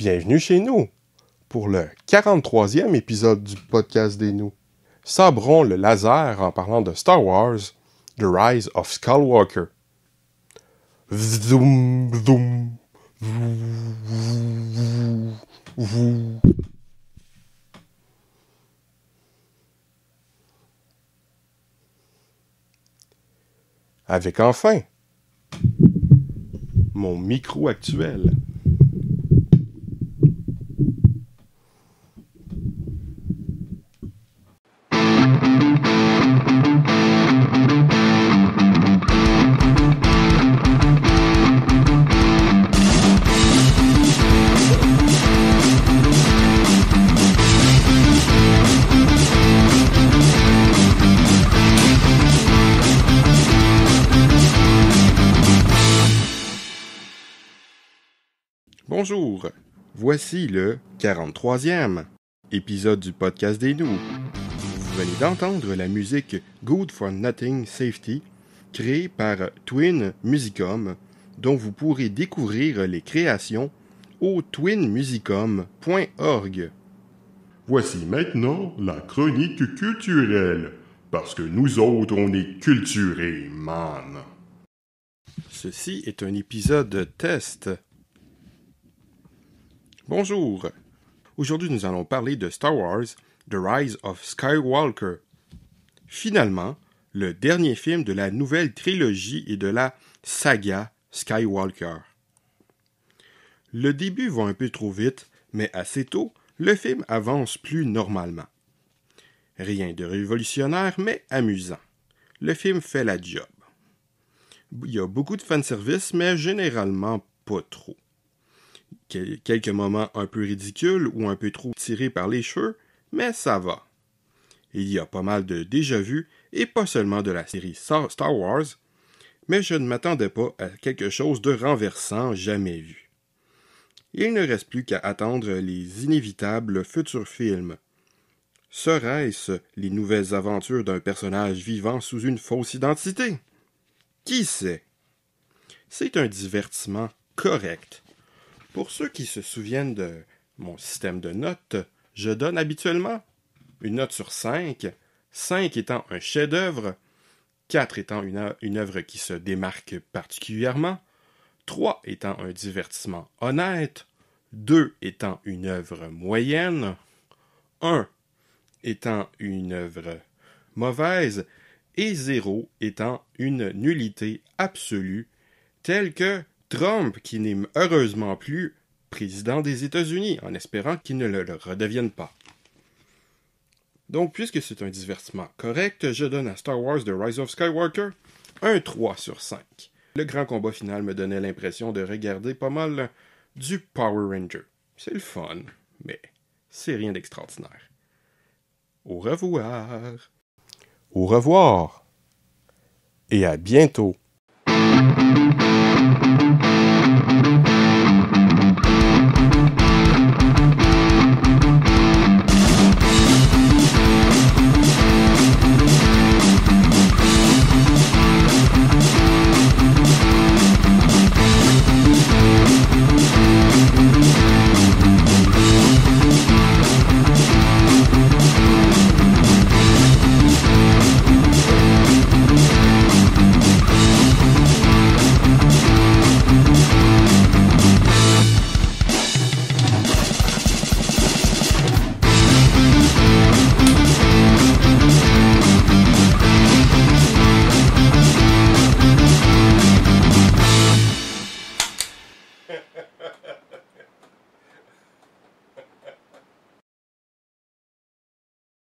Bienvenue chez nous pour le 43e épisode du podcast des nous. Sabrons le laser en parlant de Star Wars, The Rise of Skywalker. Vroom, vroom, vroom, vroom. Avec enfin mon micro actuel. Bonjour, voici le 43e épisode du podcast des nous. Vous venez d'entendre la musique Good for Nothing Safety, créée par Twin Musicom, dont vous pourrez découvrir les créations au twinmusicom.org. Voici maintenant la chronique culturelle, parce que nous autres, on est culturés, man. Ceci est un épisode test. Bonjour! Aujourd'hui, nous allons parler de Star Wars, The Rise of Skywalker. Finalement, le dernier film de la nouvelle trilogie et de la saga Skywalker. Le début va un peu trop vite, mais assez tôt, le film avance plus normalement. Rien de révolutionnaire, mais amusant. Le film fait la job. Il y a beaucoup de fanservice, mais généralement pas trop. Quelques moments un peu ridicules ou un peu trop tirés par les cheveux, mais ça va. Il y a pas mal de déjà-vu, et pas seulement de la série Star Wars, mais je ne m'attendais pas à quelque chose de renversant jamais vu. Il ne reste plus qu'à attendre les inévitables futurs films. Serait-ce les nouvelles aventures d'un personnage vivant sous une fausse identité? Qui sait? C'est un divertissement correct. Pour ceux qui se souviennent de mon système de notes, je donne habituellement une note sur 5, 5 étant un chef-d'œuvre, 4 étant une œuvre qui se démarque particulièrement, 3 étant un divertissement honnête, 2 étant une œuvre moyenne, 1 étant une œuvre mauvaise, et 0 étant une nullité absolue, telle que Trump, qui n'est heureusement plus président des États-Unis, en espérant qu'il ne le redevienne pas. Donc, puisque c'est un divertissement correct, je donne à Star Wars The Rise of Skywalker un 3 sur 5. Le grand combat final me donnait l'impression de regarder pas mal du Power Ranger. C'est le fun, mais c'est rien d'extraordinaire. Au revoir. Au revoir. Et à bientôt.